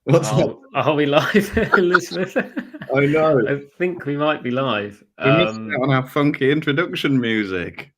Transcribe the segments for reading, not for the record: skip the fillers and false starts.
What's that? Are we live, Elizabeth? I know. I think we might be live. We missed out on our funky introduction music.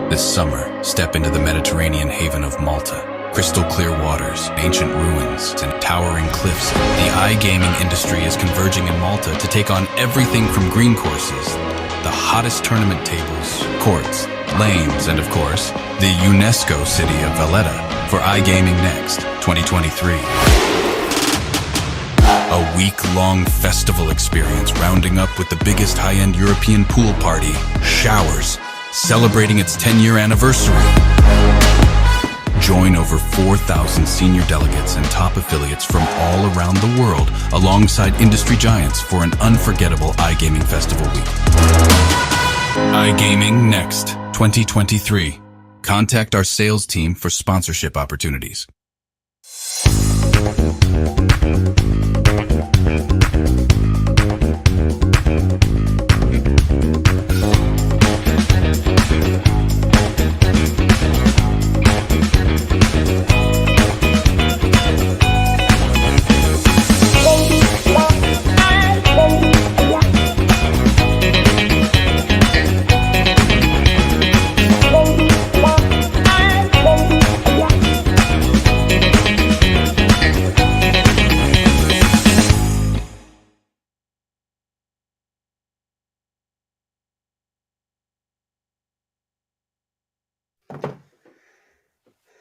This summer, step into the Mediterranean haven of Malta. Crystal clear waters, ancient ruins, and towering cliffs. The iGaming industry is converging in Malta to take on everything from green courses, the hottest tournament tables, courts, lanes, and of course, the UNESCO city of Valletta for iGaming Next 2023. A week-long festival experience rounding up with the biggest high-end European pool party, Showers, celebrating its 10-year anniversary. Join over 4,000 senior delegates and top affiliates from all around the world alongside industry giants for an unforgettable iGaming festival week. iGaming Next 2023. Contact our sales team for sponsorship opportunities.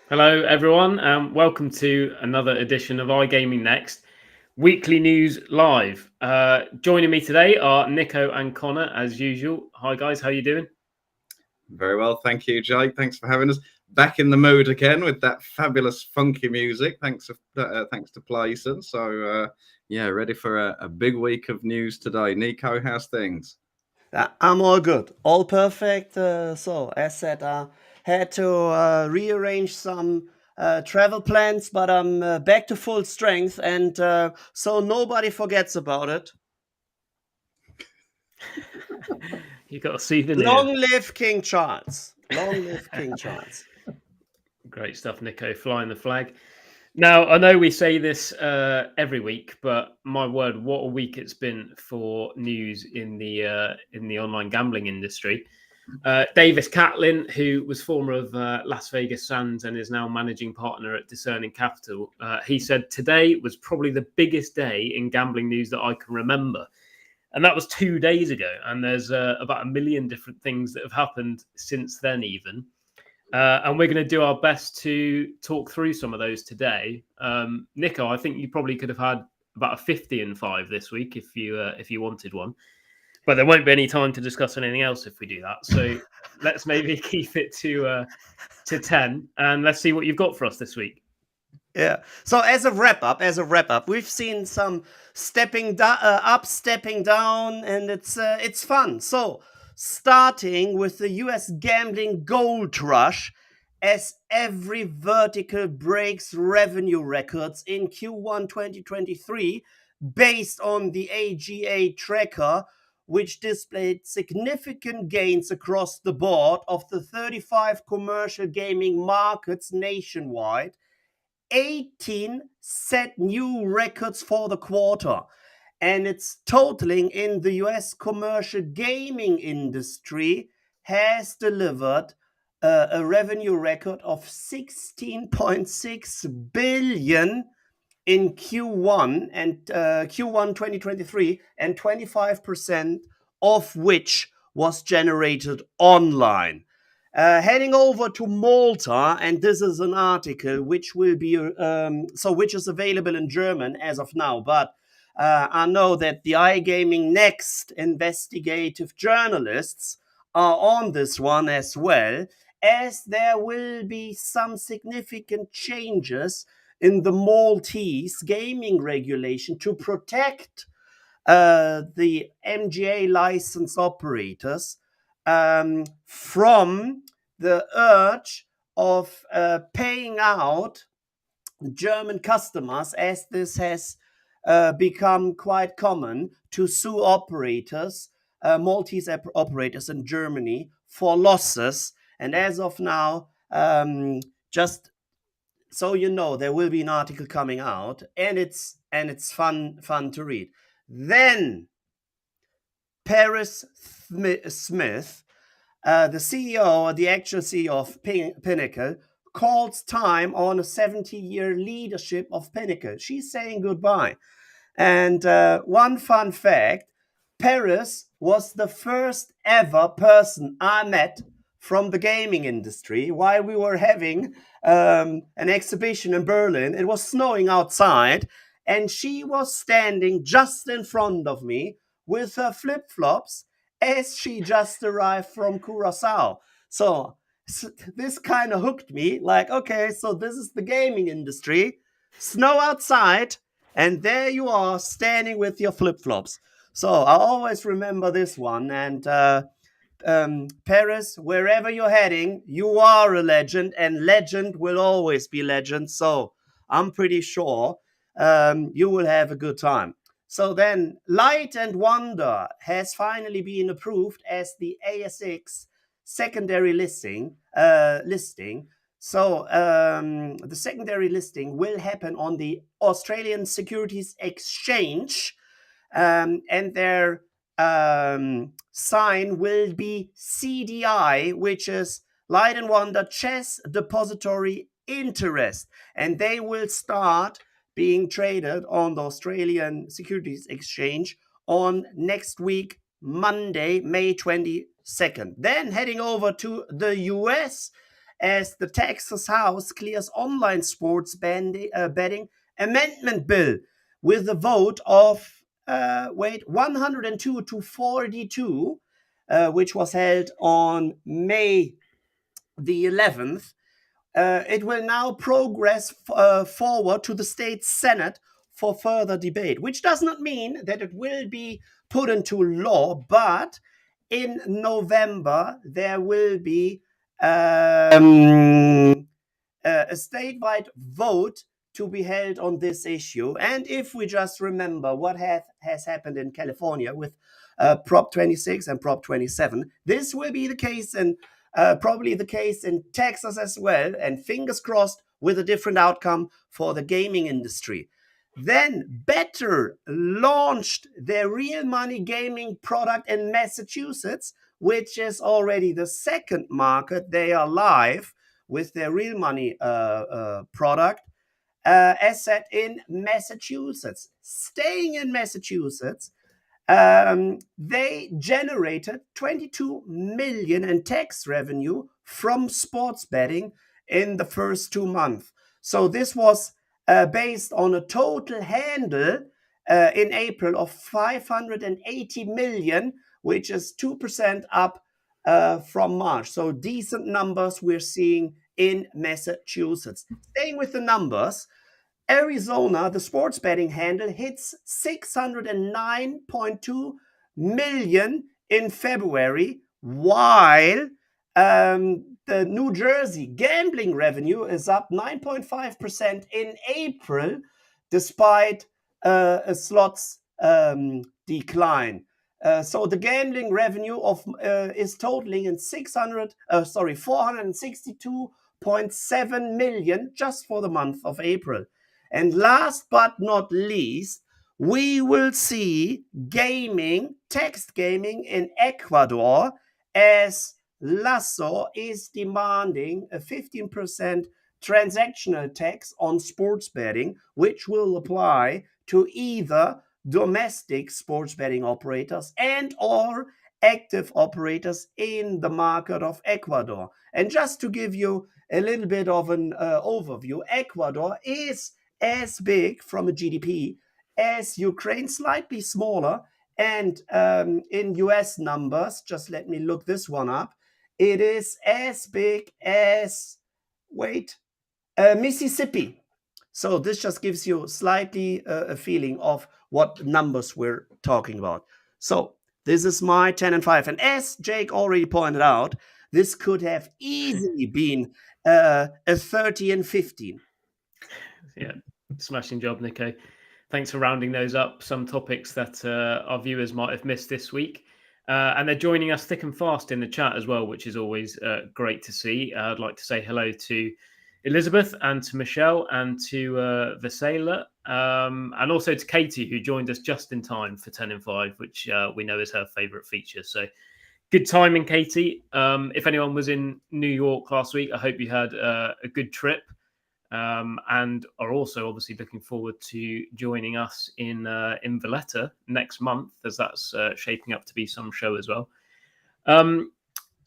Hello, everyone, and welcome to another edition of iGaming Next, weekly news live. Joining me today are Nico and Connor, as usual. Hi, guys. How you doing? Very well, thank you, Jake. Thanks for having us back in the mood again with that fabulous funky music. Thanks to Playson. So, ready for a big week of news today. Nico, how's things? I'm all good, all perfect. So, as said, had to rearrange some travel plans, but I'm back to full strength, and so nobody forgets about it. You got a souvenir. Long live King Charles! Long live King Charles! Great stuff, Nico. Flying the flag. Now, I know we say this every week, but my word, what a week it's been for news in the online gambling industry. Davis Catlin, who was former of Las Vegas Sands and is now managing partner at Discerning Capital, he said today was probably the biggest day in gambling news that I can remember. And that was 2 days ago. And there's about a million different things that have happened since then even. And we're going to do our best to talk through some of those today. Nico, I think you probably could have had about a 50 and 5 this week if you wanted one. But there won't be any time to discuss anything else if we do that. So let's maybe keep it to 10, and let's see what you've got for us this week. Yeah. So as a wrap up, we've seen some stepping up, stepping down, and it's fun. So starting with the US gambling gold rush, as every vertical breaks revenue records in Q1 2023 based on the AGA tracker, which displayed significant gains across the board of the 35 commercial gaming markets nationwide. 18 set new records for the quarter, and its totaling in the US commercial gaming industry has delivered a revenue record of 16.6 billion in Q1 and Q1 2023, and 25% of which was generated online. Heading over to Malta, and this is an article which will be which is available in German as of now, but I know that the iGaming Next investigative journalists are on this one as well, as there will be some significant changes in the Maltese gaming regulation to protect the MGA license operators from the urge of paying out German customers, as this has become quite common to sue operators, Maltese operators in Germany for losses. And as of now, just so you know, there will be an article coming out, and it's fun to read. Then Paris Smith, the CEO, the actual CEO of Pinnacle, calls time on a 70-year leadership of Pinnacle. She's saying goodbye. And one fun fact, Paris was the first ever person I met from the gaming industry while we were having an exhibition in Berlin. It was snowing outside, and she was standing just in front of me with her flip-flops as she just arrived from Curacao. So this kind of hooked me, like, okay, so this is the gaming industry, snow outside, and there you are standing with your flip-flops. So I always remember this one. And Paris, wherever you're heading, you are a legend, and legend will always be legend. So I'm pretty sure you will have a good time. So then Light and Wonder has finally been approved as the ASX secondary listing. So the secondary listing will happen on the Australian Securities Exchange, and their sign will be CDI, which is Light and Wonder Chess Depository Interest, and they will start being traded on the Australian Securities Exchange on next week, Monday, May 22nd. Then heading over to the US, as the Texas House clears online sports betting amendment bill with a vote of 102 to 42, which was held on May the 11th. It will now progress forward to the state Senate for further debate, which does not mean that it will be put into law, but in November there will be a statewide vote to be held on this issue. And if we just remember what has happened in California with Prop 26 and Prop 27, this will be the case and probably the case in Texas as well, and fingers crossed with a different outcome for the gaming industry. Then Better launched their real money gaming product in Massachusetts, which is already the second market they are live with their real money product asset in Massachusetts. Staying in Massachusetts, they generated 22 million in tax revenue from sports betting in the first 2 months. So this was based on a total handle in April of 580 million, which is 2% up from March. So decent numbers we're seeing in Massachusetts. Staying with the numbers, Arizona, the sports betting handle, hits 609.2 million in February, while the New Jersey gambling revenue is up 9.5% in April, despite a slots decline. So the gambling revenue is totaling in 462.7 million just for the month of April. And last but not least, we will see text gaming in Ecuador, as Lasso is demanding a 15% transactional tax on sports betting, which will apply to either domestic sports betting operators and or active operators in the market of Ecuador. And just to give you a little bit of an overview, Ecuador is as big from a GDP as Ukraine, slightly smaller, and in US numbers, just let me look this one up, it is as big as Mississippi. So this just gives you slightly a feeling of what numbers we're talking about. So this is my 10 and 5. And as Jake already pointed out, this could have easily been a 30 and 15. Yeah, smashing job, Nico. Thanks for rounding those up. Some topics that our viewers might have missed this week. And they're joining us thick and fast in the chat as well, which is always great to see. I'd like to say hello to Elizabeth and to Michelle and to Vasela, and also to Katie, who joined us just in time for 10 and 5, which we know is her favourite feature. So good timing, Katie. If anyone was in New York last week, I hope you had a good trip. And are also obviously looking forward to joining us in Valletta next month, as that's shaping up to be some show as well.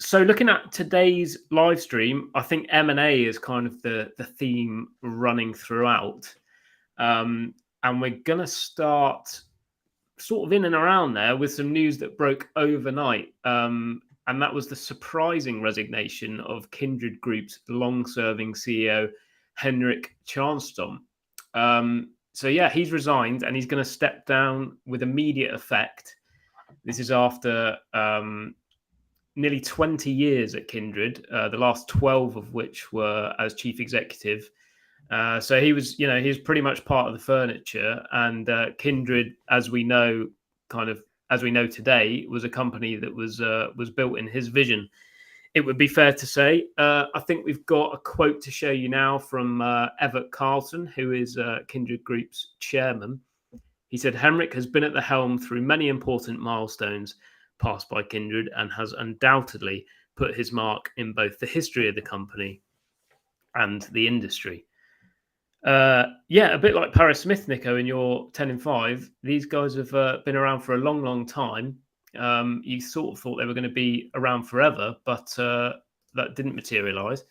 So looking at today's live stream, I think M&A is kind of the theme running throughout. And we're going to start sort of in and around there with some news that broke overnight. And that was the surprising resignation of Kindred Group's long-serving CEO, Henrik Tjärnström. So yeah, he's resigned and he's going to step down with immediate effect. This is after nearly 20 years at Kindred, the last 12 of which were as chief executive. So he was pretty much part of the furniture. And Kindred, as we know today, was a company that was built in his vision. It would be fair to say. I think we've got a quote to show you now from Evert Carlson, who is Kindred Group's chairman. He said, Henrik has been at the helm through many important milestones passed by Kindred and has undoubtedly put his mark in both the history of the company and the industry. A bit like Paris Smith, Nico, in your 10 and 5. These guys have been around for a long, long time. You sort of thought they were going to be around forever, but that didn't materialize.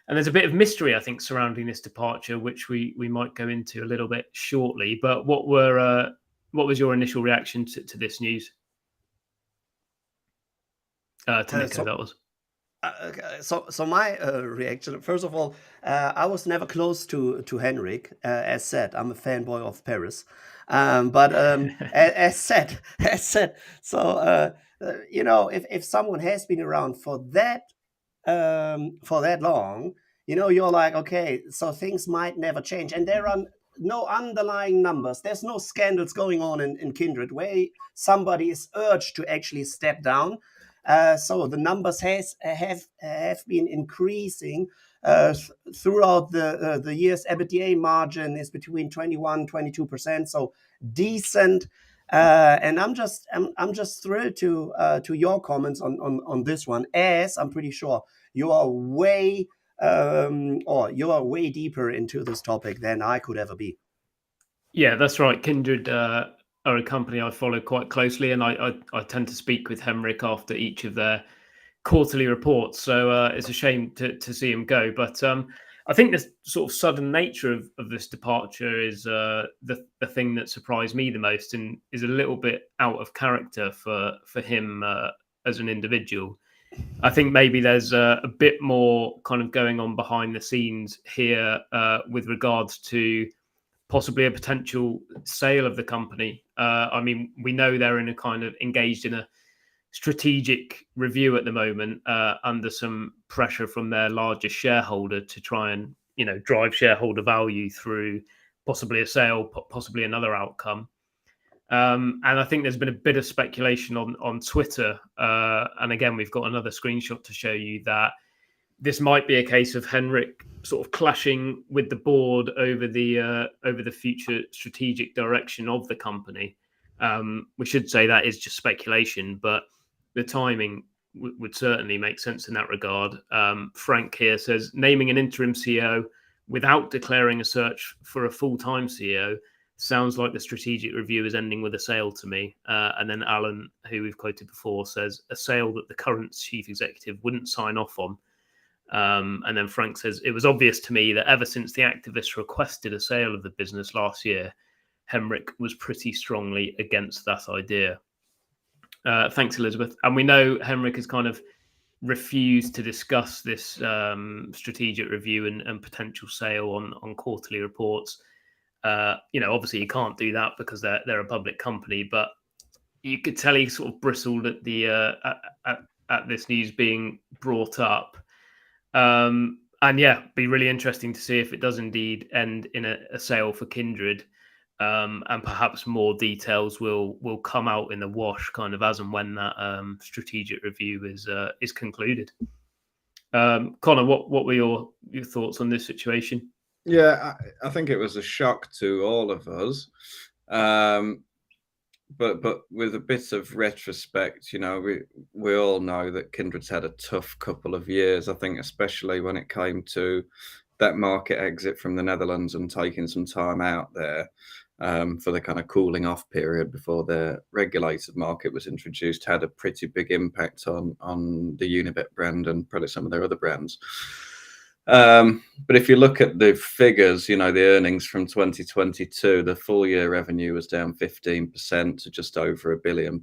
And there's a bit of mystery, I think, surrounding this departure, which we might go into a little bit shortly. But what was your initial reaction to this news? To Nico, that was. So my reaction, first of all, I was never close to Henrik. As said, I'm a fanboy of Paris. But as said, so if someone has been around for that long, you're like, okay, so things might never change, and there are no underlying numbers. There's no scandals going on in Kindred where somebody is urged to actually step down. So the numbers have been increasing throughout the years. EBITDA margin is between 21-22%, so decent. And I'm just thrilled to your comments on this one, as I'm pretty sure you are way deeper into this topic than I could ever be. Yeah, that's right. Kindred are a company I follow quite closely, and I tend to speak with Henrik after each of their quarterly reports. So it's a shame to see him go. But I think the sort of sudden nature of this departure is the thing that surprised me the most, and is a little bit out of character for him as an individual. I think maybe there's a bit more kind of going on behind the scenes here with regards to possibly a potential sale of the company. I mean, we know they're in a kind of engaged in a strategic review at the moment under some pressure from their largest shareholder to try and, drive shareholder value through possibly a sale, possibly another outcome. And I think there's been a bit of speculation on Twitter. And again, we've got another screenshot to show you that this might be a case of Henrik sort of clashing with the board over the future strategic direction of the company. We should say that is just speculation, but the timing would certainly make sense in that regard. Frank here says, naming an interim CEO without declaring a search for a full-time CEO sounds like the strategic review is ending with a sale to me. And then Alan, who we've quoted before, says a sale that the current chief executive wouldn't sign off on. And then Frank says, it was obvious to me that ever since the activists requested a sale of the business last year, Henrik was pretty strongly against that idea. Thanks, Elizabeth. And we know Henrik is kind of refused to discuss this strategic review and potential sale on quarterly reports. Obviously you can't do that because they're a public company, but you could tell he sort of bristled at the at this news being brought up. And yeah, be really interesting to see if it does indeed end in a sale for Kindred. And perhaps more details will come out in the wash kind of as and when that strategic review is concluded. Connor, what were your thoughts on this situation? Yeah, I think it was a shock to all of us. But with a bit of retrospect, we all know that Kindred's had a tough couple of years. I think especially when it came to that market exit from the Netherlands and taking some time out there for the kind of cooling off period before the regulated market was introduced, had a pretty big impact on the Unibet brand and probably some of their other brands. But if you look at the figures, the earnings from 2022, the full year revenue was down 15% to just over £1 billion.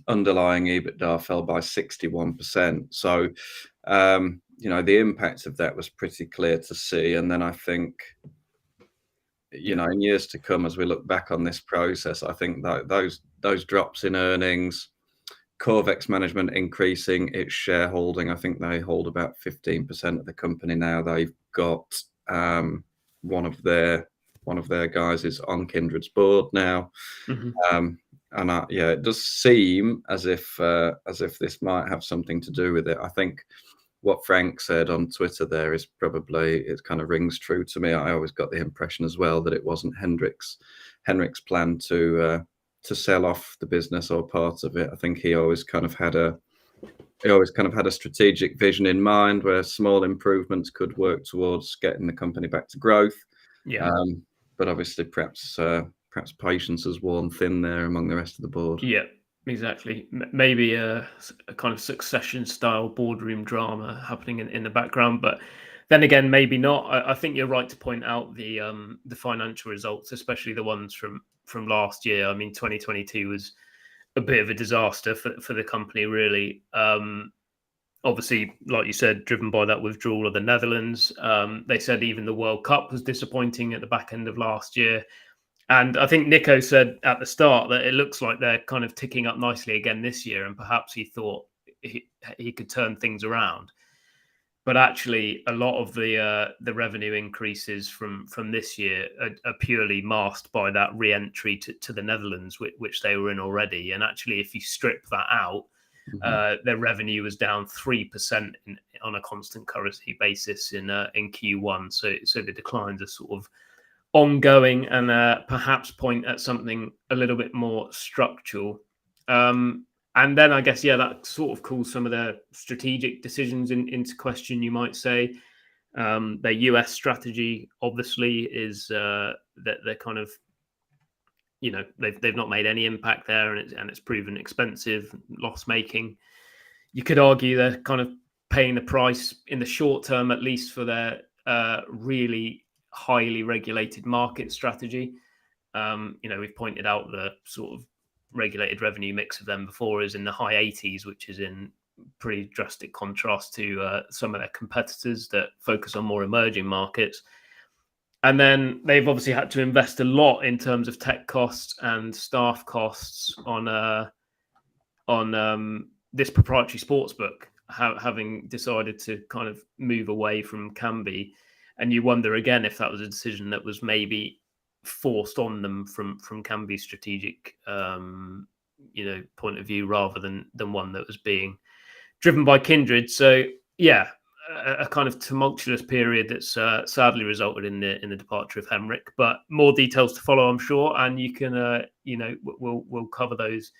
Underlying EBITDA fell by 61%. So, the impact of that was pretty clear to see. And then I think, in years to come, as we look back on this process, I think that those drops in earnings, Corvex management increasing its shareholding. I think they hold about 15% of the company now. They've got one of their guys is on Kindred's board now. Mm-hmm. And it does seem as if this might have something to do with it. I think what Frank said on Twitter there is probably, it kind of rings true to me. I always got the impression as well that it wasn't Henrik's plan to sell off the business or part of it. I think he always kind of had a strategic vision in mind where small improvements could work towards getting the company back to growth. Yeah. But obviously perhaps patience has worn thin there among the rest of the board. Yeah, exactly. Maybe a kind of Succession style boardroom drama happening in the background, but then again, maybe not. I think you're right to point out the financial results, especially the ones from last year. I mean, 2022 was a bit of a disaster for the company, really. Obviously, like you said, driven by that withdrawal of the Netherlands. They said even the World Cup was disappointing at the back end of last year. And I think Nico said at the start that it looks like they're kind of ticking up nicely again this year, and perhaps he thought he could turn things around. But actually, a lot of the revenue increases from this year are purely masked by that re-entry to the Netherlands, which they were in already. And actually, if you strip that out, mm-hmm. Their revenue was down 3% on a constant currency basis in Q1. So the declines are sort of ongoing and perhaps point at something a little bit more structural. And then I guess, that sort of calls some of their strategic decisions into question, you might say. Their US strategy, obviously, is that they're kind of, they've not made any impact there, and it's proven expensive, loss-making. You could argue they're kind of paying the price in the short term, at least for their really highly regulated market strategy. We've pointed out the sort of regulated revenue mix of them before is in the high 80s, which is in pretty drastic contrast to some of their competitors that focus on more emerging markets. And then they've obviously had to invest a lot in terms of tech costs and staff costs on this proprietary sportsbook, having decided to kind of move away from Kambi. And you wonder again if that was a decision that was maybe forced on them from Kambi's strategic point of view, rather than one that was being driven by Kindred. So a kind of tumultuous period that's sadly resulted in the departure of Henrik. But more details to follow, I'm sure, and you can we'll cover those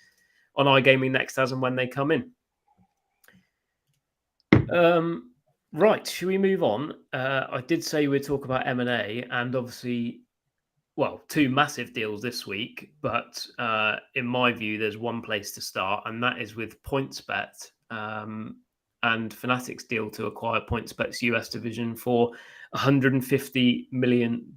on iGaming Next as and when they come in. Right, should we move on? I did say we'd talk about M&A, and obviously, two massive deals this week. But in my view, there's one place to start, and that is with PointsBet and Fanatics deal to acquire PointsBet's US division for $150 million.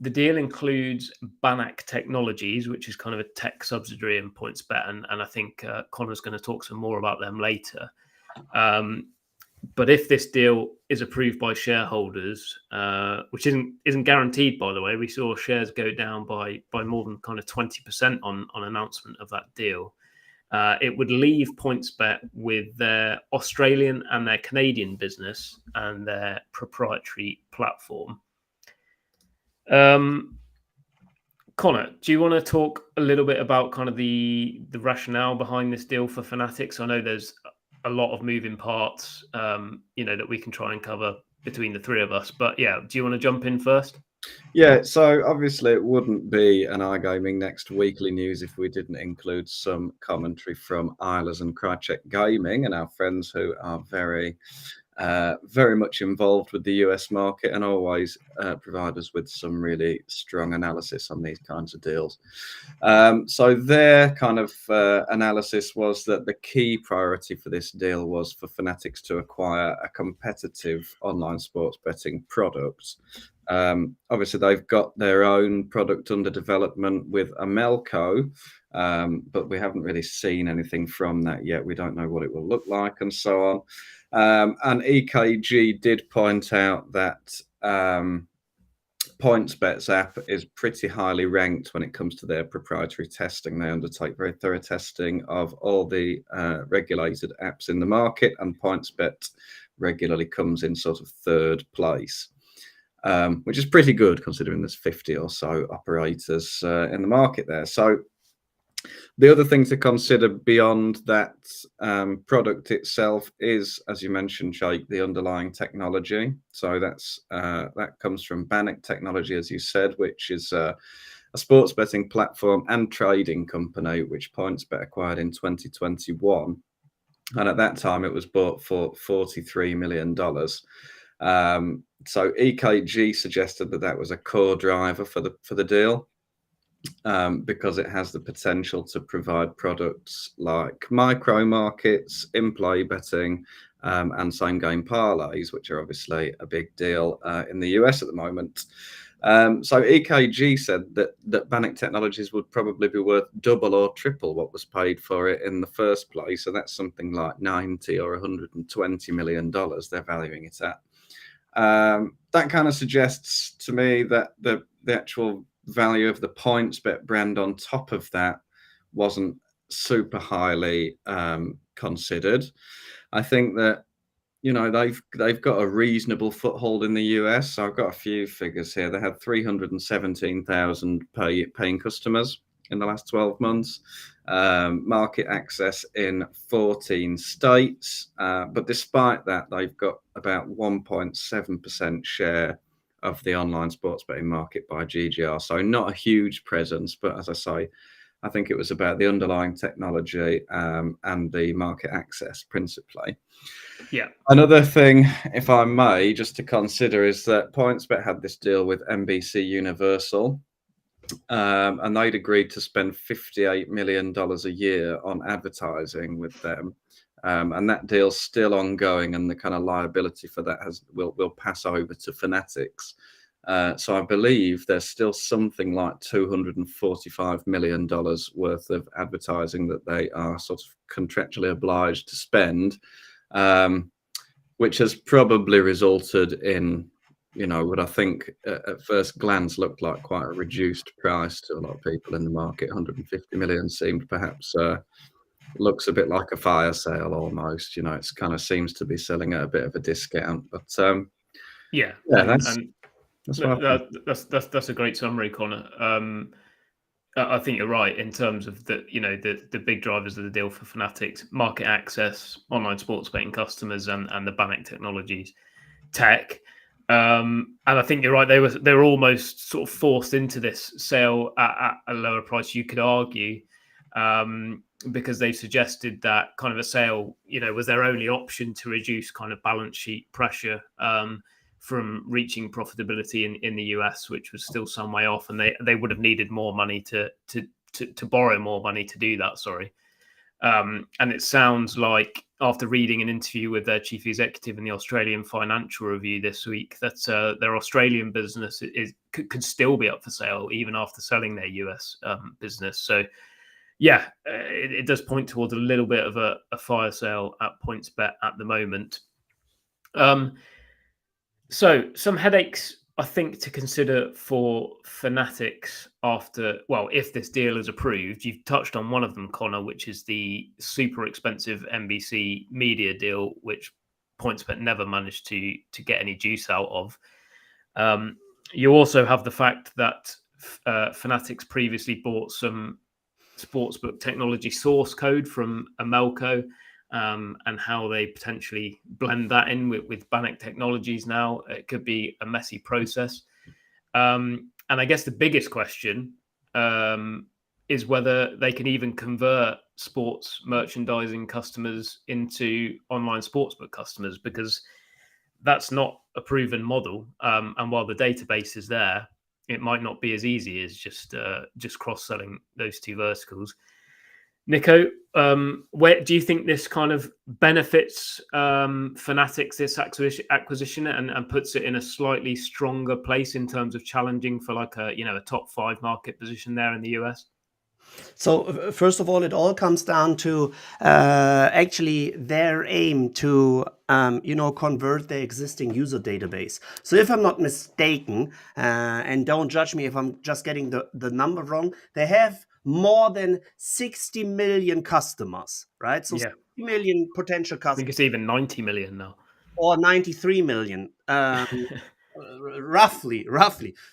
The deal includes Banach Technologies, which is kind of a tech subsidiary in PointsBet, and I think Connor's going to talk some more about them later. But if this deal is approved by shareholders, which isn't guaranteed, by the way, we saw shares go down by more than kind of 20% on announcement of that deal. It would leave PointsBet with their Australian and their Canadian business and their proprietary platform. Connor, do you want to talk a little bit about kind of the rationale behind this deal for Fanatics? I know there's a lot of moving parts, that we can try and cover between the three of us. But yeah, do you want to jump in first? Yeah, so obviously it wouldn't be an iGaming Next weekly news if we didn't include some commentary from Eilers and Krychek Gaming and our friends who are very much involved with the US market and always provide us with some really strong analysis on these kinds of deals. So their kind of analysis was that the key priority for this deal was for Fanatics to acquire a competitive online sports betting product. Obviously, they've got their own product under development with Amelco, but we haven't really seen anything from that yet. We don't know what it will look like and so on. And EKG did point out that PointsBet's app is pretty highly ranked when it comes to their proprietary testing. They undertake very thorough testing of all the regulated apps in the market, and PointsBet regularly comes in sort of third place, which is pretty good considering there's 50 or so operators in the market there. So the other thing to consider beyond that product itself is, as you mentioned, Jake, the underlying technology. So that comes from Banach Technology, as you said, which is a sports betting platform and trading company, which PointsBet acquired in 2021. And at that time, it was bought for $43 million. So EKG suggested that was a core driver for the deal. Because it has the potential to provide products like micro markets, in-play betting, and same-game parlays, which are obviously a big deal in the US at the moment. So EKG said that Banach Technologies would probably be worth double or triple what was paid for it in the first place. So that's something like $90 or $120 million they're valuing it at. That kind of suggests to me that the actual value of the PointsBet brand on top of that wasn't super highly considered. I think that they've got a reasonable foothold in the US. So I've got a few figures here. They had 317,000 paying customers in the last 12 months, market access in 14 states. But despite that, they've got about 1.7% share of the online sports betting market by GGR. So not a huge presence, but as I say, I think it was about the underlying technology and the market access principally. Yeah. Another thing, if I may, just to consider is that PointsBet had this deal with NBC Universal, and they'd agreed to spend $58 million a year on advertising with them. And that deal's still ongoing, and the kind of liability for that will pass over to Fanatics. So I believe there's still something like $245 million worth of advertising that they are sort of contractually obliged to spend, which has probably resulted in, what I think at first glance looked like quite a reduced price to a lot of people in the market. 150 million seemed perhaps looks a bit like a fire sale almost. It's kind of seems to be selling at a bit of a discount. But that's a great summary, Connor. I think you're right in terms of the big drivers of the deal for Fanatics: market access, online sports betting customers, and the Banach Technologies tech. And I think you're right. They were almost sort of forced into this sale at a lower price, you could argue, because they suggested that kind of a sale, was their only option to reduce kind of balance sheet pressure from reaching profitability in the US, which was still some way off, and they would have needed more money to borrow more money to do that. Sorry. And it sounds like, after reading an interview with their chief executive in the Australian Financial Review this week, that their Australian business could still be up for sale even after selling their US business. So, yeah, it does point towards a little bit of a fire sale at PointsBet at the moment. So some headaches, I think, to consider for Fanatics if this deal is approved. You've touched on one of them, Connor, which is the super expensive NBC media deal, which PointsBet never managed to get any juice out of. You also have the fact that Fanatics previously bought some sportsbook technology source code from Amelco, and how they potentially blend that in with Bannock Technologies now. It could be a messy process. And I guess the biggest question is whether they can even convert sports merchandising customers into online sportsbook customers, because that's not a proven model. And while the database is there, it might not be as easy as just cross-selling those two verticals. Nico, where do you think this kind of benefits Fanatics, this acquisition, and puts it in a slightly stronger place in terms of challenging for like a top 5 market position there in the US? So first of all, it all comes down to actually their aim to convert their existing user database. So if I'm not mistaken, and don't judge me if I'm just getting the number wrong, they have more than 60 million customers, right? So 60 million potential customers. I think it's even 90 million now. Or 93 million, roughly.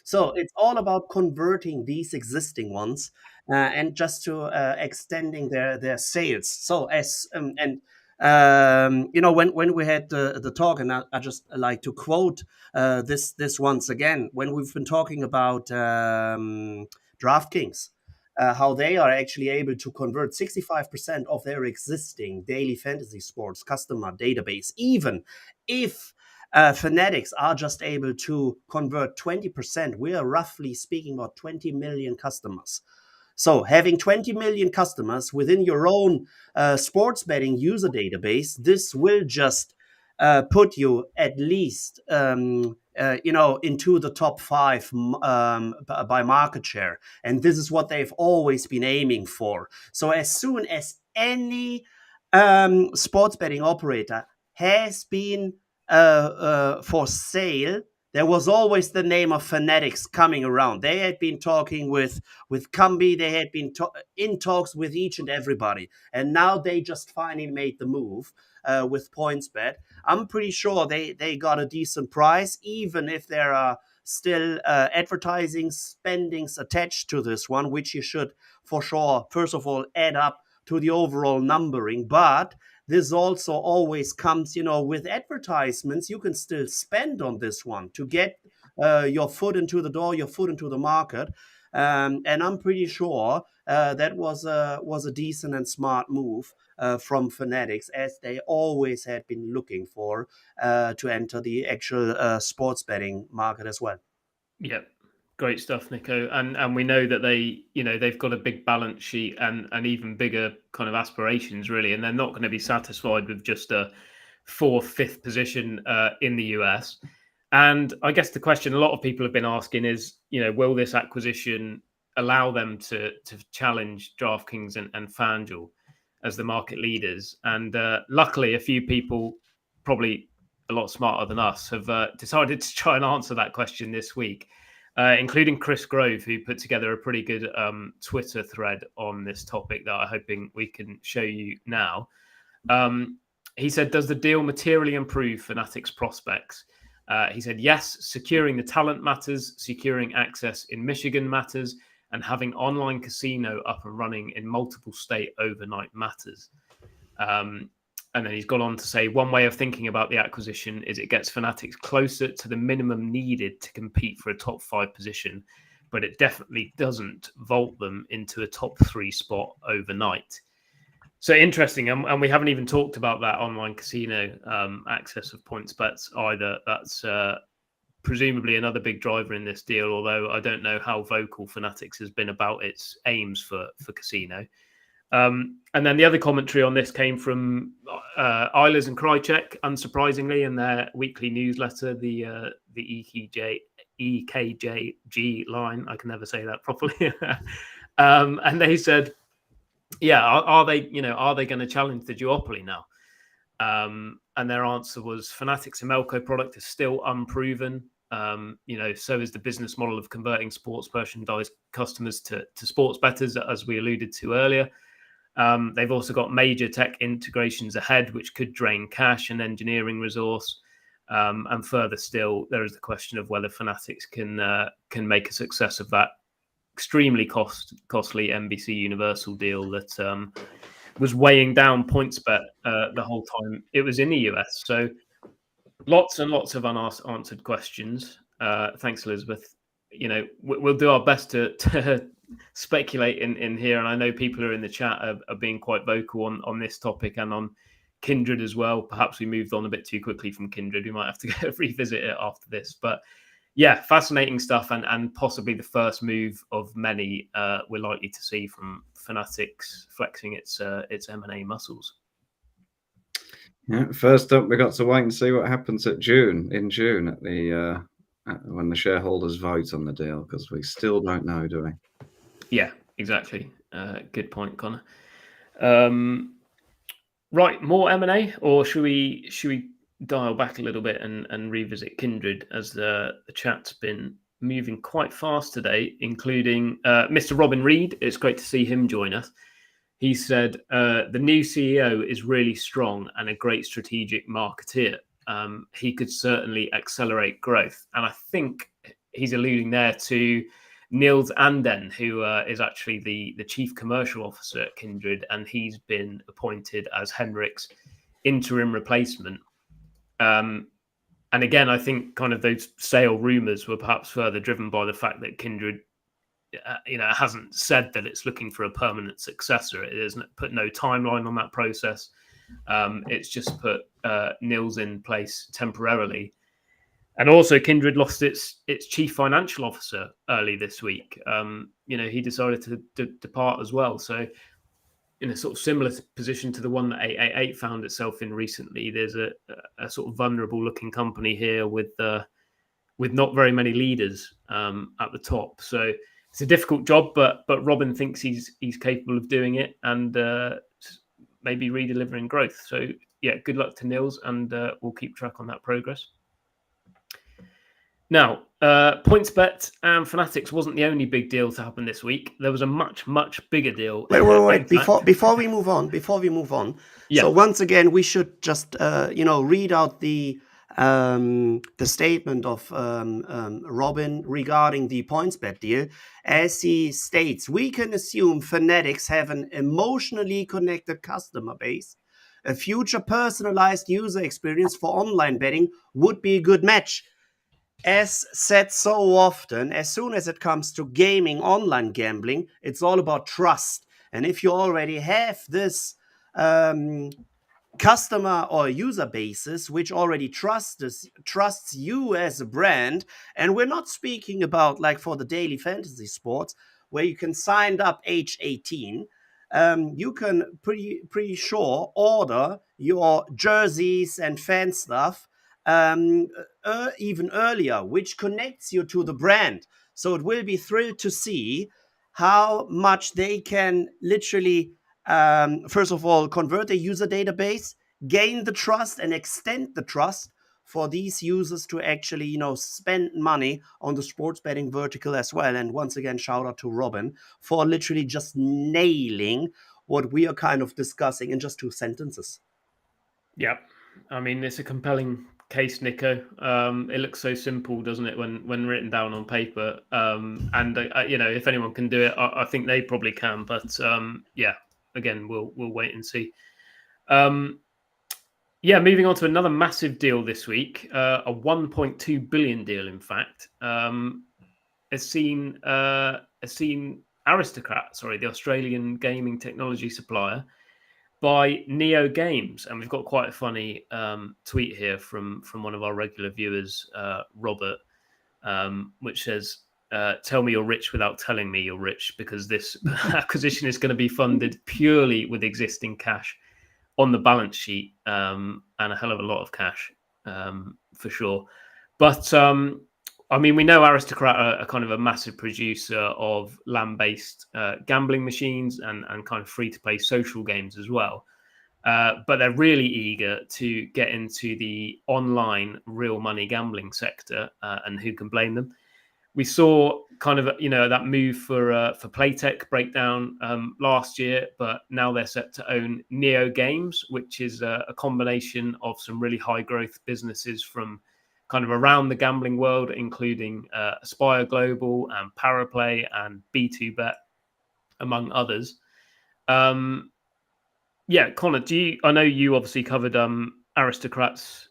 So it's all about converting these existing ones and just to extending their sales. So when we had the talk, and I just like to quote this once again, when we've been talking about DraftKings, how they are actually able to convert 65% of their existing daily fantasy sports customer database, even if Fanatics are just able to convert 20%. We are roughly speaking about 20 million customers. So having 20 million customers within your own sports betting user database, this will just put you at least into the top 5 by market share. And this is what they've always been aiming for. So as soon as any sports betting operator has been for sale, there was always the name of Fanatics coming around. They had been talking with Kambi. They had been in talks with each and everybody. And now they just finally made the move with PointsBet. I'm pretty sure they got a decent price, even if there are still advertising spendings attached to this one, which you should for sure, first of all, add up to the overall numbering. But this also always comes, with advertisements. You can still spend on this one to get your foot into the door, your foot into the market. And I'm pretty sure that was a decent and smart move from Fanatics, as they always had been looking for to enter the actual sports betting market as well. Yeah. Great stuff, Nico. And we know that they've got a big balance sheet and even bigger kind of aspirations, really. And they're not going to be satisfied with just a 4th, 5th position in the US. And I guess the question a lot of people have been asking is, will this acquisition allow them to challenge DraftKings and FanDuel as the market leaders? And luckily, a few people, probably a lot smarter than us, have decided to try and answer that question this week. Including Chris Grove, who put together a pretty good Twitter thread on this topic that I'm hoping we can show you now. He said, does the deal materially improve Fanatics prospects? He said, yes, securing the talent matters, securing access in Michigan matters, and having online casino up and running in multiple state overnight matters. And then he's gone on to say, one way of thinking about the acquisition is it gets Fanatics closer to the minimum needed to compete for a top 5 position, but it definitely doesn't vault them into a top 3 spot overnight. So interesting. And we haven't even talked about that online casino access of PointsBet either. That's presumably another big driver in this deal, although I don't know how vocal Fanatics has been about its aims for casino. And then the other commentary on this came from Eilers and Krychek, unsurprisingly, in their weekly newsletter, the EKJG line. I can never say that properly. And they said, yeah, are they going to challenge the duopoly now? And their answer was Fanatics Imelco product is still unproven. So is the business model of converting sports merchandise customers to sports bettors, as we alluded to earlier. They've also got major tech integrations ahead, which could drain cash and engineering resource. And further still, there is the question of whether Fanatics can make a success of that extremely costly NBC Universal deal that was weighing down PointsBet the whole time it was in the US. So lots and lots of unanswered questions. Thanks, Elizabeth. We'll do our best to speculate in here, and I know people who are in the chat are being quite vocal on this topic and on Kindred as well. Perhaps we moved on a bit too quickly from Kindred. We might have to revisit it after this, but yeah, fascinating stuff, and possibly the first move of many we're likely to see from Fanatics flexing its M&A muscles. Yeah, first up, we got to wait and see what happens in June at the when the shareholders vote on the deal, because we still don't know, do we? Yeah, exactly. Good point, Connor. Right, more M&A, or should we dial back a little bit and revisit Kindred, as the chat's been moving quite fast today, including Mr. Robin Reed. It's great to see him join us. He said the new CEO is really strong and a great strategic marketeer. He could certainly accelerate growth. And I think he's alluding there to Niels Anden, who is actually the chief commercial officer at Kindred, and he's been appointed as Henrik's interim replacement. And again, I think kind of those sale rumors were perhaps further driven by the fact that Kindred hasn't said that it's looking for a permanent successor. It has put no timeline on that process. It's just put Niels in place temporarily. And also, Kindred lost its chief financial officer early this week. He decided to depart as well. So, in a sort of similar position to the one that 888 found itself in recently, there's a sort of vulnerable-looking company here with not very many leaders at the top. So it's a difficult job, but Robin thinks he's capable of doing it and maybe redelivering growth. So yeah, good luck to Niels, and we'll keep track on that progress. Now, PointsBet and Fanatics wasn't the only big deal to happen this week. There was a much, much bigger deal. Wait. Before we move on. Yeah. So once again, we should just read out the statement of Robin regarding the PointsBet deal. As he states, we can assume Fanatics have an emotionally connected customer base. A future personalized user experience for online betting would be a good match. As said so often, as soon as it comes to gaming, online gambling, it's all about trust. And if you already have this customer or user basis which already trusts you as a brand, and we're not speaking about like for the daily fantasy sports where you can sign up age 18, you can pretty sure order your jerseys and fan stuff even earlier, which connects you to the brand. So it will be thrilled to see how much they can literally, first of all, convert a user database, gain the trust and extend the trust for these users to actually, spend money on the sports betting vertical as well. And once again, shout out to Robin for literally just nailing what we are kind of discussing in just 2 sentences. Yeah. I mean, it's a compelling case, Nico. It looks so simple, doesn't it, when written down on paper? If anyone can do it, I think they probably can. But again, we'll wait and see. Moving on to another massive deal this week, a 1.2 billion deal. In fact, has seen Aristocrat, the Australian gaming technology supplier, by NeoGames. And we've got quite a funny tweet here from one of our regular viewers, Robert, which says, tell me you're rich without telling me you're rich, because this acquisition is going to be funded purely with existing cash on the balance sheet, and a hell of a lot of cash, for sure. But I mean, we know Aristocrat are kind of a massive producer of land-based gambling machines and kind of free-to-play social games as well. But they're really eager to get into the online real money gambling sector, and who can blame them? We saw kind of that move for Playtech breakdown last year, but now they're set to own NeoGames, which is a combination of some really high growth businesses from kind of around the gambling world, including Aspire Global and Paraplay and B2Bet, among others. Yeah, Connor, I know you obviously covered Aristocrat's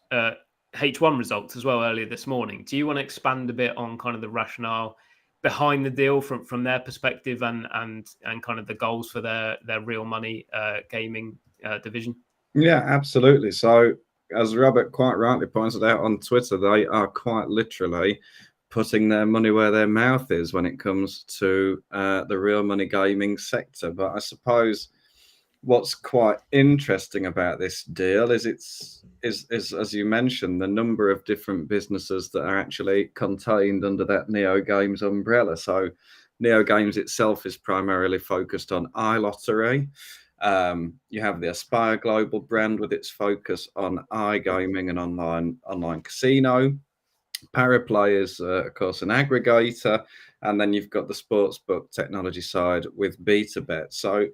H1 results as well earlier this morning. Do you want to expand a bit on kind of the rationale behind the deal from their perspective and kind of the goals for their real money gaming division? Yeah, absolutely. So, as Robert quite rightly pointed out on Twitter, they are quite literally putting their money where their mouth is when it comes to the real money gaming sector. But I suppose what's quite interesting about this deal is as you mentioned, the number of different businesses that are actually contained under that NeoGames umbrella. So NeoGames itself is primarily focused on iLottery. You have the Aspire Global brand with its focus on iGaming and online casino. Paraplay is, of course, an aggregator, and then you've got the sportsbook technology side with BetaBet. So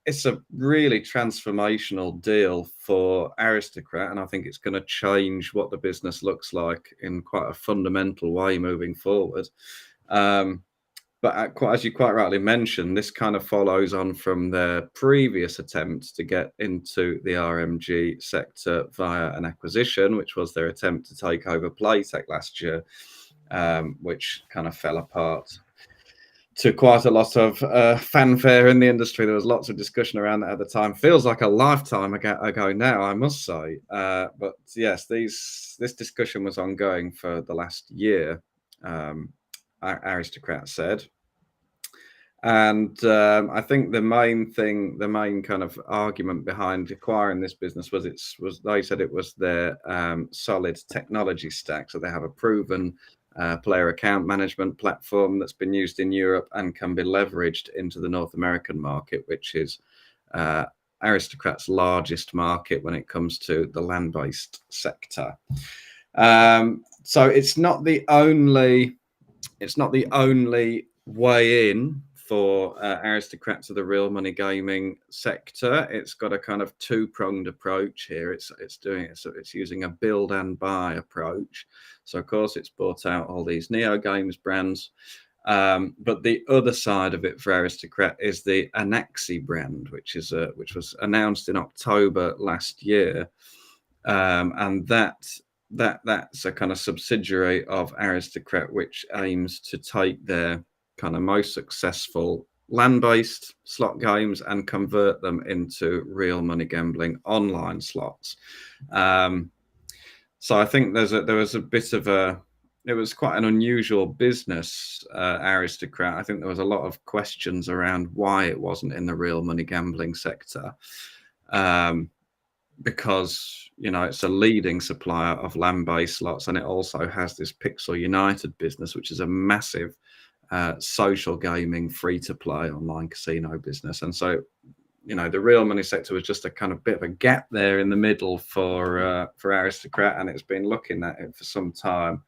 it's a really transformational deal for Aristocrat, and I think it's going to change what the business looks like in quite a fundamental way moving forward. But as you quite rightly mentioned, this kind of follows on from their previous attempt to get into the RMG sector via an acquisition, which was their attempt to take over Playtech last year, which kind of fell apart to quite a lot of fanfare in the industry. There was lots of discussion around that at the time. Feels like a lifetime ago now, I must say. But yes, this discussion was ongoing for the last year, Aristocrat said. And I think the main kind of argument behind acquiring this business was they said it was their solid technology stack. So they have a proven player account management platform that's been used in Europe and can be leveraged into the North American market, which is Aristocrat's largest market when it comes to the land-based sector. So it's not the only way in for Aristocrat to the real money gaming sector. It's got a kind of two-pronged approach here. It's using a build and buy approach. So of course it's bought out all these NeoGames brands, but the other side of it for Aristocrat is the Anaxi brand, which was announced in October last year, and that's a kind of subsidiary of Aristocrat, which aims to take their kind of most successful land-based slot games and convert them into real money gambling online slots. So I think it was quite an unusual business, Aristocrat. I think there was a lot of questions around why it wasn't in the real money gambling sector, because it's a leading supplier of land-based slots, and it also has this Pixel United business, which is a massive social gaming, free-to-play online casino business. And so, the real money sector was just a kind of bit of a gap there in the middle for Aristocrat, and it's been looking at it for some time.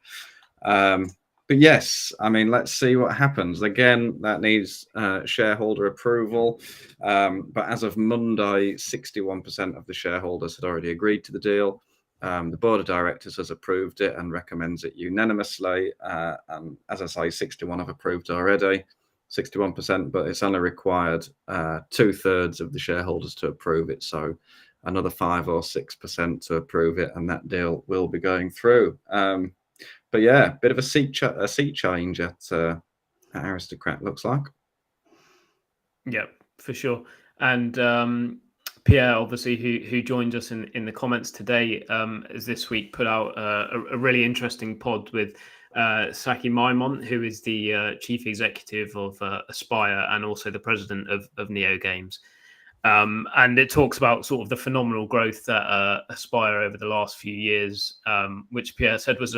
But yes, I mean, let's see what happens. Again, that needs shareholder approval. But as of Monday, 61% of the shareholders had already agreed to the deal. The board of directors has approved it and recommends it unanimously. And as I say, 61 have approved already, 61%, but it's only required 2/3 of the shareholders to approve it. So another 5 or 6% to approve it, and that deal will be going through. But yeah, bit of a seat change at Aristocrat, looks like. Yeah, for sure. And Pierre, obviously, who joined us in the comments today, has this week put out a really interesting pod with Saki Maimon, who is the chief executive of Aspire and also the president of NeoGames. And it talks about sort of the phenomenal growth that Aspire over the last few years, which Pierre said was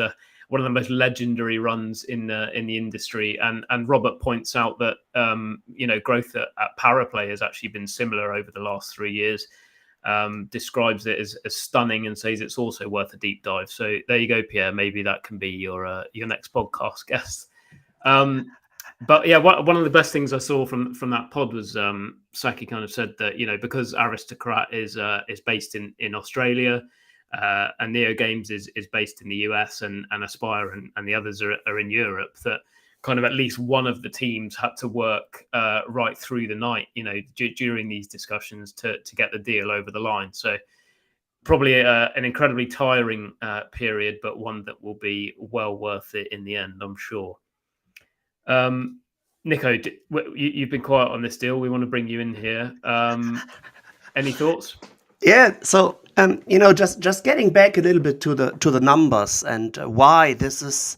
one of the most legendary runs in the industry. And Robert points out that growth at Paraplay has actually been similar over the last 3 years. Describes it as stunning and says it's also worth a deep dive. So there you go, Pierre. Maybe that can be your next podcast guest. But yeah, one of the best things I saw from that pod was Saki kind of said that because Aristocrat is based in Australia and NeoGames is based in the US and Aspire and the others are in Europe, that kind of at least one of the teams had to work right through the night, during these discussions to get the deal over the line. So probably an incredibly tiring period, but one that will be well worth it in the end, I'm sure. Nico, you've been quiet on this deal. We want to bring you in here. Any thoughts? Yeah, so just getting back a little bit to the numbers and why this is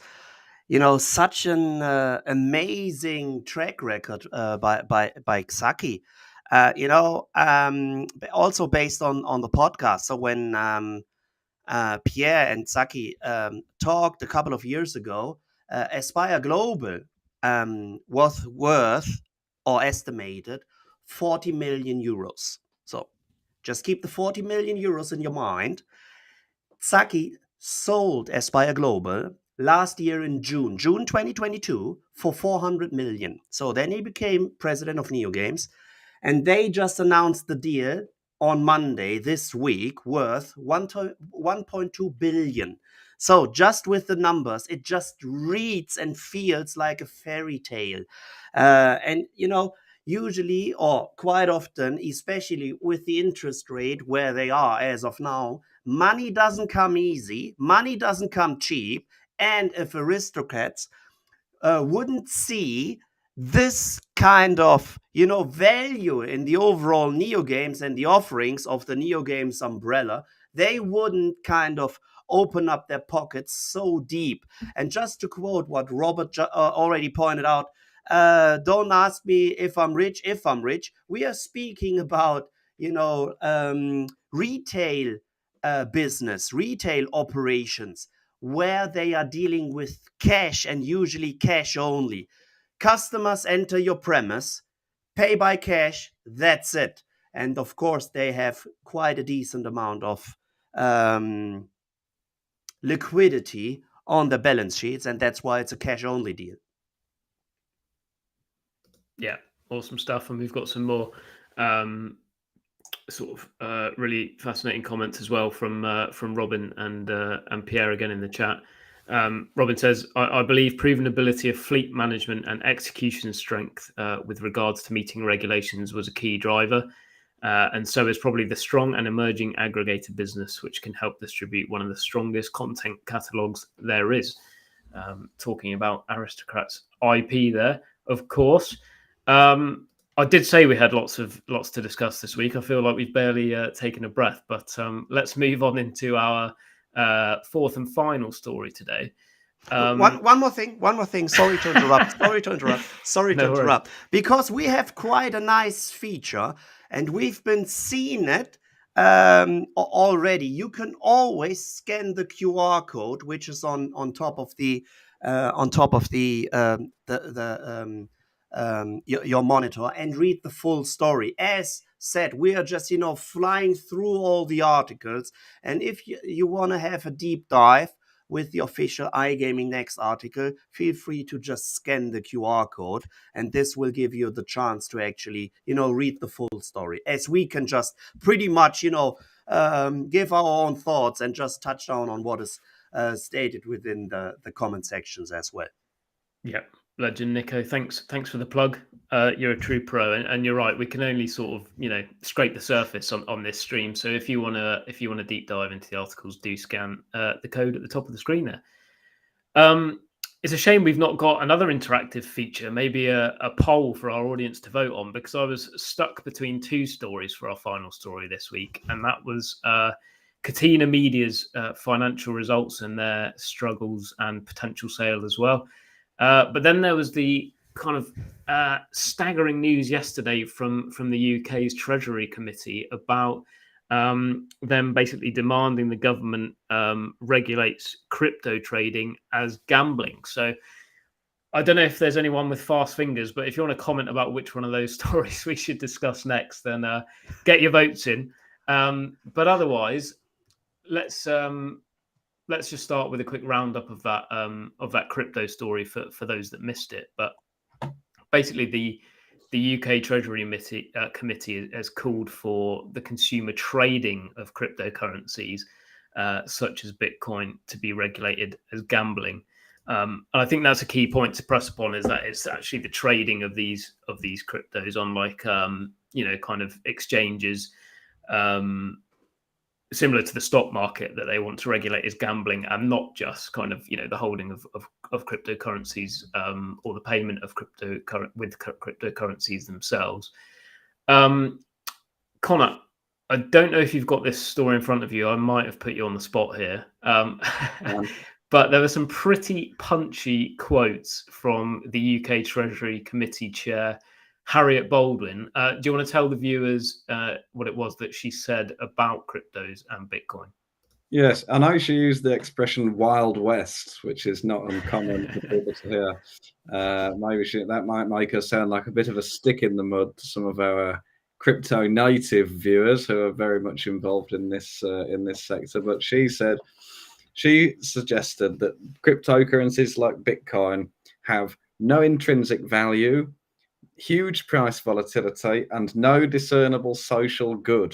such an amazing track record by Saki. Also based on the podcast. So when Pierre and Saki talked a couple of years ago, Aspire Global was worth or estimated 40 million euros. So just keep the 40 million euros in your mind. Saki sold Aspire Global last year in June 2022 for 400 million. So then he became president of NeoGames, and they just announced the deal on Monday this week worth 1.2 billion. So just with the numbers, it just reads and feels like a fairy tale. Usually or quite often, especially with the interest rate where they are as of now, money doesn't come easy, money doesn't come cheap. And if aristocrats wouldn't see this kind of, value in the overall NeoGames and the offerings of the NeoGames umbrella, they wouldn't kind of open up their pockets so deep. And just to quote what Robert already pointed out, don't ask me if I'm rich. We are speaking about, retail business, retail operations, where they are dealing with cash and usually cash only. Customers enter your premise, pay by cash, that's it. And of course, they have quite a decent amount of liquidity on the balance sheets, and that's why it's a cash only deal. Yeah, awesome stuff. And we've got some more really fascinating comments as well from Robin and Pierre again in the chat. Robin says, I believe proven ability of fleet management and execution strength with regards to meeting regulations was a key driver. And so is probably the strong and emerging aggregator business, which can help distribute one of the strongest content catalogs there is. Talking about Aristocrat's IP there, of course. I did say we had lots to discuss this week. I feel like we've barely taken a breath, but let's move on into our fourth and final story today. One more thing. Sorry to interrupt. Because we have quite a nice feature, and we've been seeing it already. You can always scan the QR code, which is on top of your monitor, and read the full story. As said, we are just flying through all the articles, and if you want to have a deep dive with the official iGaming Next article, feel free to just scan the QR code, and this will give you the chance to actually read the full story, as we can just pretty much give our own thoughts and just touch down on what is stated within the comment sections as well. Yeah. Legend, Nico. Thanks for the plug. You're a true pro, and you're right. We can only sort of scrape the surface on this stream. So if you want to deep dive into the articles, do scan the code at the top of the screen there. It's a shame we've not got another interactive feature, maybe a poll for our audience to vote on, because I was stuck between two stories for our final story this week, and that was Catena Media's financial results and their struggles and potential sale as well. But then there was the kind of staggering news yesterday from the UK's Treasury Committee about them basically demanding the government regulates crypto trading as gambling. So I don't know if there's anyone with fast fingers, but if you want to comment about which one of those stories we should discuss next, then get your votes in. But otherwise, let's just start with a quick roundup of that crypto story for those that missed it. But basically, the UK Treasury Committee has called for the consumer trading of cryptocurrencies, such as Bitcoin, to be regulated as gambling. And I think that's a key point to press upon, is that it's actually the trading of these cryptos on kind of exchanges, similar to the stock market, that they want to regulate as gambling, and not just kind of the holding of cryptocurrencies or the payment of cryptocurrencies themselves. Connor, I don't know if you've got this story in front of you. I might have put you on the spot here. But there were some pretty punchy quotes from the UK Treasury Committee Chair, Harriet Baldwin. Do you want to tell the viewers what it was that she said about cryptos and Bitcoin? Yes, I know she used the expression "Wild West," which is not uncommon for people to hear. Maybe that might make her sound like a bit of a stick in the mud to some of our crypto native viewers who are very much involved in this sector. But she suggested that cryptocurrencies like Bitcoin have no intrinsic value, huge price volatility, and no discernible social good,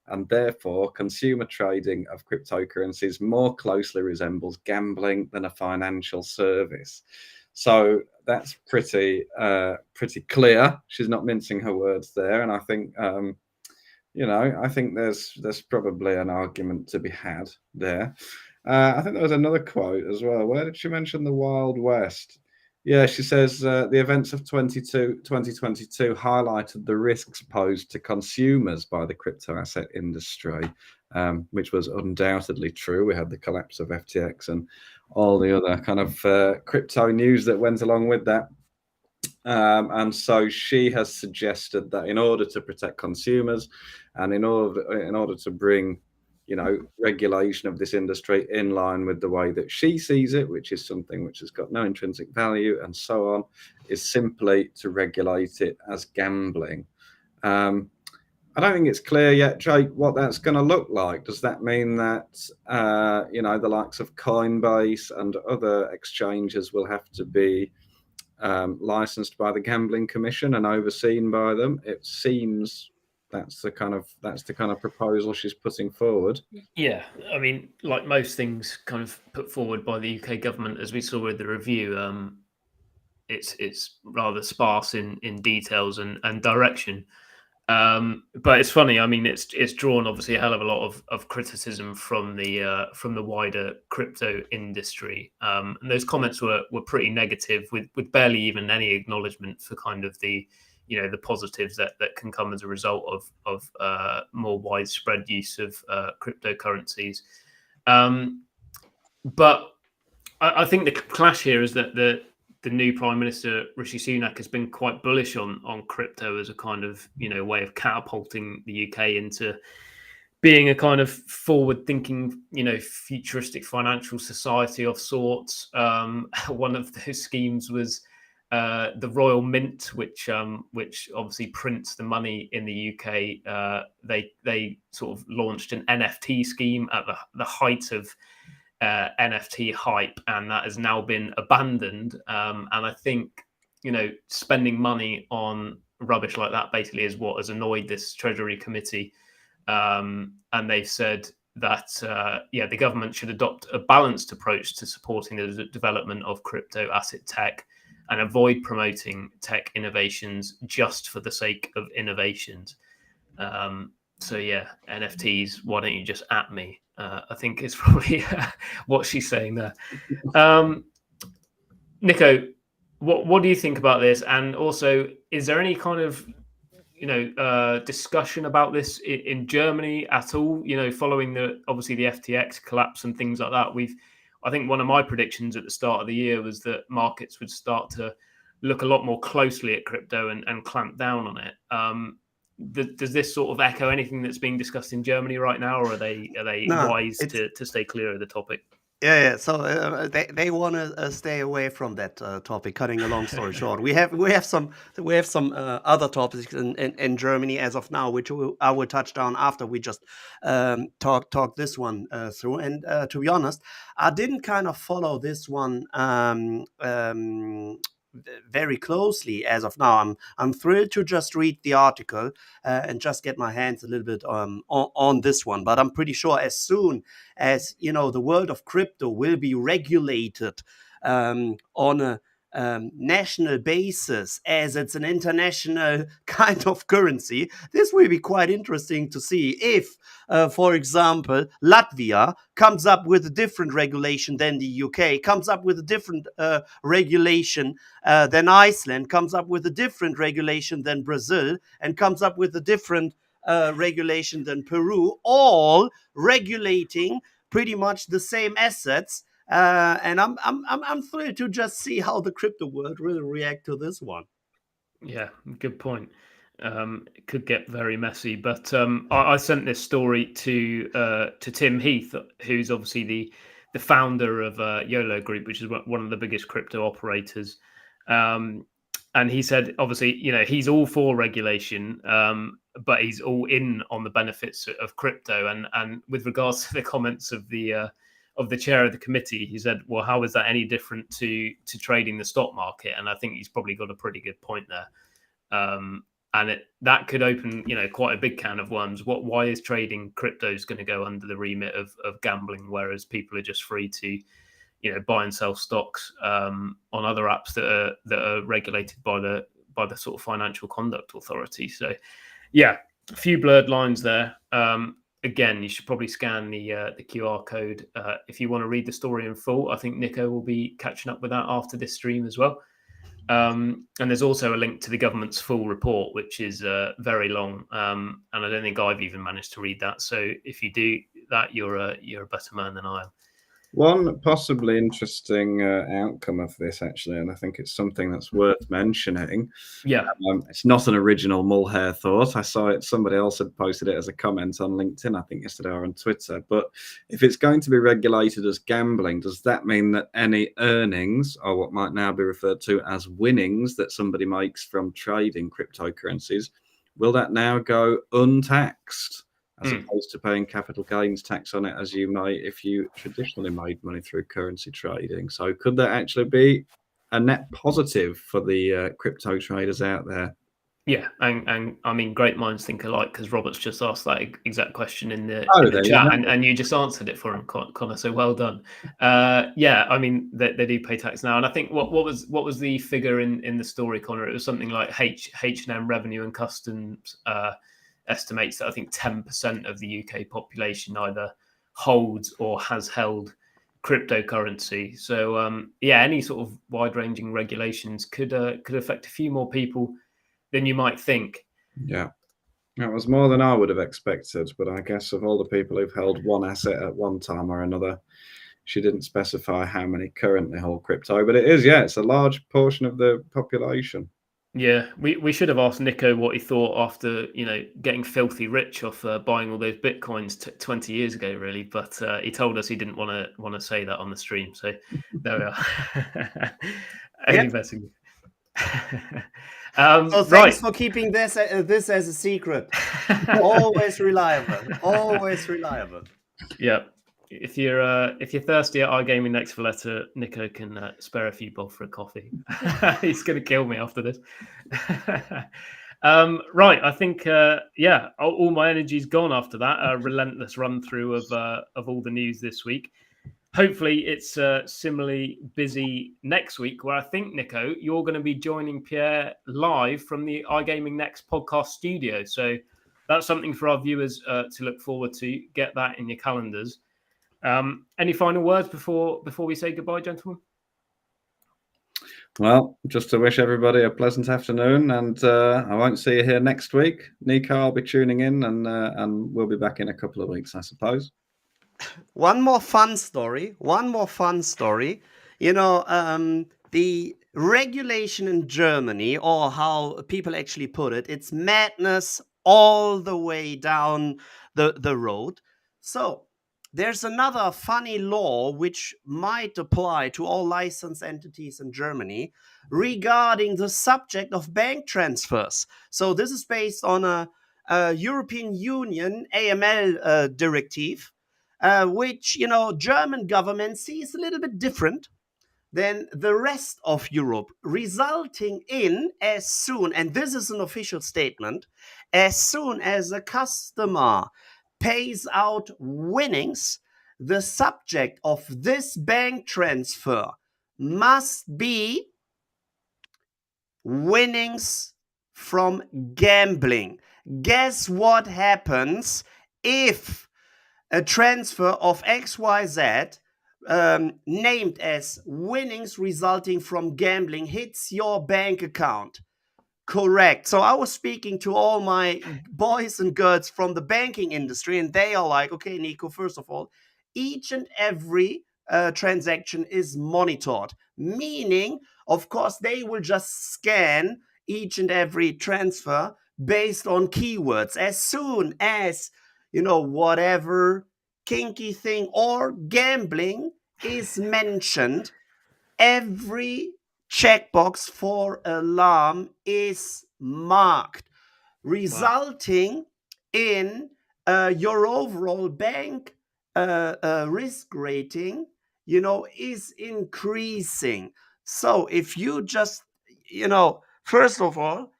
and therefore consumer trading of cryptocurrencies more closely resembles gambling than a financial service. So that's pretty clear. She's not mincing her words there, and I think I think there's probably an argument to be had there. I think there was another quote as well. Where did she mention the Wild West? Yeah, she says the events of 2022 highlighted the risks posed to consumers by the crypto asset industry, which was undoubtedly true. We had the collapse of FTX and all the other kind of crypto news that went along with that. And so she has suggested that in order to protect consumers and in order to bring regulation of this industry in line with the way that she sees it, which is something which has got no intrinsic value and so on, is simply to regulate it as gambling. I don't think it's clear yet, Jake, what that's going to look like. Does that mean that the likes of Coinbase and other exchanges will have to be licensed by the Gambling Commission and overseen by them? It seems that's the kind of proposal she's putting forward. Yeah, I mean, like most things kind of put forward by the UK government, as we saw with the review, it's rather sparse in details and direction. But it's funny. I mean, it's drawn obviously a hell of a lot of criticism from the wider crypto industry, and those comments were pretty negative, with barely even any acknowledgement for kind of the positives that can come as a result of more widespread use of cryptocurrencies. But I think the clash here is that the new Prime Minister, Rishi Sunak, has been quite bullish on crypto as a kind of way of catapulting the UK into being a kind of forward-thinking, futuristic financial society of sorts. One of those schemes was the Royal Mint, which obviously prints the money in the UK. They sort of launched an NFT scheme at the height of NFT hype, and that has now been abandoned. And I think spending money on rubbish like that basically is what has annoyed this Treasury Committee. And they've said that the government should adopt a balanced approach to supporting the development of crypto asset tech and avoid promoting tech innovations just for the sake of innovations. So yeah, NFTs, why don't you just at me? I think is probably what she's saying there. Nico, what do you think about this? And also, is there any kind of discussion about this in Germany at all? Following obviously the FTX collapse and things like that. I think one of my predictions at the start of the year was that markets would start to look a lot more closely at crypto and clamp down on it. Does this sort of echo anything that's being discussed in Germany right now, or are they wise to stay clear of the topic? Yeah. So they want to stay away from that topic. Cutting a long story short, we have some other topics in Germany as of now, which I will touch on after we just talk this one through. And to be honest, I didn't kind of follow this one very closely as of now. I'm thrilled to just read the article and just get my hands a little bit on this one. But I'm pretty sure as soon as the world of crypto will be regulated on a national basis, as it's an international kind of currency, this will be quite interesting to see if, for example, Latvia comes up with a different regulation than the UK, comes up with a different regulation than Iceland, comes up with a different regulation than Brazil, and comes up with a different regulation than Peru, all regulating pretty much the same assets. And I'm thrilled to just see how the crypto world will react to this one. Yeah, good point. It could get very messy, but I sent this story to Tim Heath, who's obviously the founder of YOLO Group, which is one of the biggest crypto operators. And he said, obviously, he's all for regulation, but he's all in on the benefits of crypto. And with regards to the comments of the chair of the committee, he said, well, how is that any different to trading the stock market? And I think he's probably got a pretty good point there. And that could open, quite a big can of worms. Why is trading cryptos going to go under the remit of gambling, whereas people are just free to, buy and sell stocks on other apps that are regulated by the sort of Financial Conduct Authority? So, yeah, a few blurred lines there. Again, you should probably scan the QR code if you want to read the story in full. I think Nico will be catching up with that after this stream as well. And there's also a link to the government's full report, which is very long, and I don't think I've even managed to read that. So if you do that, you're a better man than I am. One possibly interesting outcome of this, actually, and I think it's something that's worth mentioning. Yeah. It's not an original Mulhair thought. I saw it. Somebody else had posted it as a comment on LinkedIn, I think yesterday, or on Twitter. But if it's going to be regulated as gambling, does that mean that any earnings, or what might now be referred to as winnings, that somebody makes from trading cryptocurrencies, will that now go untaxed, as opposed to paying capital gains tax on it as you might if you traditionally made money through currency trading? So could that actually be a net positive for the crypto traders out there? Yeah, and I mean, great minds think alike, because Robert's just asked that exact question in the chat, and you just answered it for him, Connor. So well done. Yeah, I mean, they do pay tax now, and I think what was the figure in the story, Connor? It was something like H&M Revenue and Customs estimates that I think 10% of the UK population either holds or has held cryptocurrency. So yeah, any sort of wide-ranging regulations could affect a few more people than you might think. Yeah, that was more than I would have expected. But I guess of all the people who've held one asset at one time or another, she didn't specify how many currently hold crypto. But it's a large portion of the population. Yeah, we should have asked Nico what he thought after getting filthy rich off buying all those bitcoins 20 years ago, really. But he told us he didn't want to say that on the stream. So there we are. Only betting. So thanks for keeping this as a secret. Always reliable. Always reliable. Yeah. If you're thirsty at iGaming Next Valletta, Nico can spare a few bob for a coffee. He's going to kill me after this. Right, I think all my energy's gone after that. A relentless run through of all the news this week. Hopefully, it's similarly busy next week, where I think, Nico, you're going to be joining Pierre live from the iGaming Next podcast studio. So that's something for our viewers to look forward to. Get that in your calendars. Any final words before we say goodbye, gentlemen? Well, just to wish everybody a pleasant afternoon, and I won't see you here next week. Nico, I'll be tuning in, and we'll be back in a couple of weeks, I suppose. One more fun story. The regulation in Germany, or how people actually put it, it's madness all the way down the road. So there's another funny law which might apply to all licensed entities in Germany regarding the subject of bank transfers. So this is based on a European Union AML directive, which, German government sees a little bit different than the rest of Europe, resulting in, as soon, and this is an official statement, as soon as a customer pays out winnings, the subject of this bank transfer must be winnings from gambling. Guess what happens if a transfer of XYZ named as winnings resulting from gambling hits your bank account? Correct. So I was speaking to all my boys and girls from the banking industry, and they are like, okay, Nico, first of all, each and every transaction is monitored, meaning, of course, they will just scan each and every transfer based on keywords. As soon as, whatever kinky thing or gambling is mentioned, every checkbox for alarm is marked, resulting in your overall bank risk rating, is increasing. So if you just, first of all,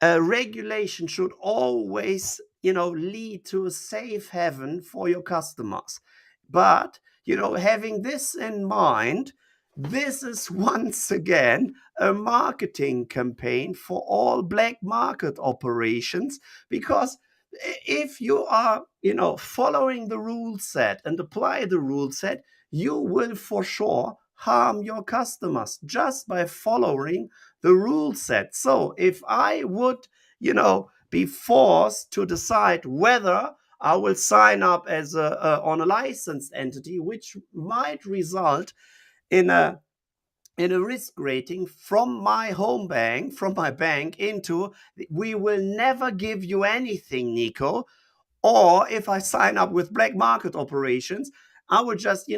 regulation should always, lead to a safe haven for your customers. But, having this in mind, this is once again a marketing campaign for all black market operations, because if you are, following the rule set and apply the rule set, you will for sure harm your customers just by following the rule set. So if I would, be forced to decide whether I will sign up as on a licensed entity, which might result in a risk rating from my home bank, from my bank, into we will never give you anything, Nico. Or if I sign up with black market operations, I would just,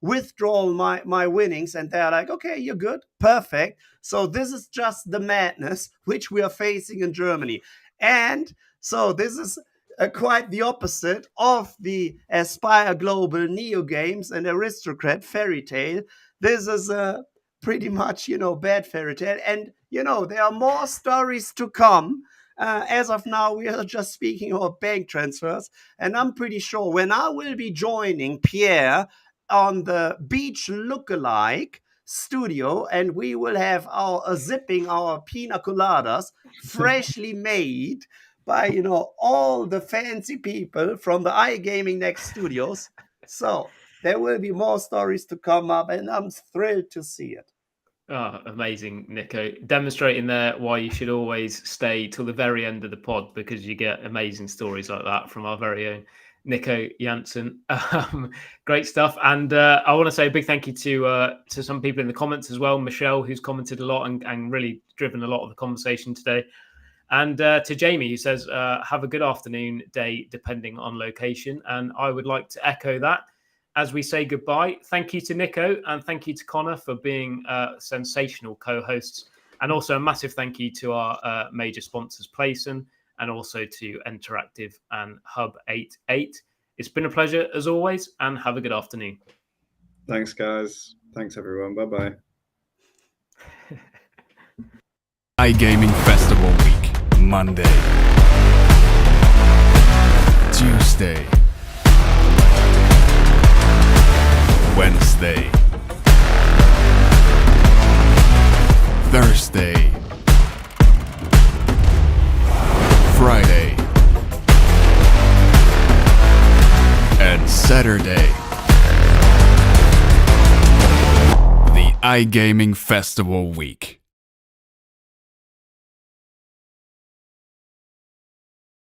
withdraw my winnings, and they're like, okay, you're good, perfect. So this is just the madness which we are facing in Germany. And so this is quite the opposite of the Aspire Global, NeoGames, and Aristocrat fairy tale. This is a pretty much, bad fairy tale. And, there are more stories to come. As of now, we are just speaking about bank transfers. And I'm pretty sure when I will be joining Pierre on the Beach Lookalike studio, and we will have zipping our pina coladas freshly made by, all the fancy people from the iGaming Next studios. So there will be more stories to come up, and I'm thrilled to see it. Oh, amazing, Nico. Demonstrating there why you should always stay till the very end of the pod, because you get amazing stories like that from our very own Nico Janssen. Great stuff. And I want to say a big thank you to some people in the comments as well. Michelle, who's commented a lot and really driven a lot of the conversation today. And to Jamie, who says, have a good afternoon, day, depending on location. And I would like to echo that as we say goodbye. Thank you to Nico, and thank you to Connor for being sensational co-hosts. And also a massive thank you to our major sponsors, Playson, and also to Interactive and Hub 88. It's been a pleasure as always, and have a good afternoon. Thanks, guys. Thanks, everyone. Bye-bye. iGaming Festival Week, Monday, Tuesday, Wednesday, Thursday, Friday, and Saturday. The iGaming Festival Week.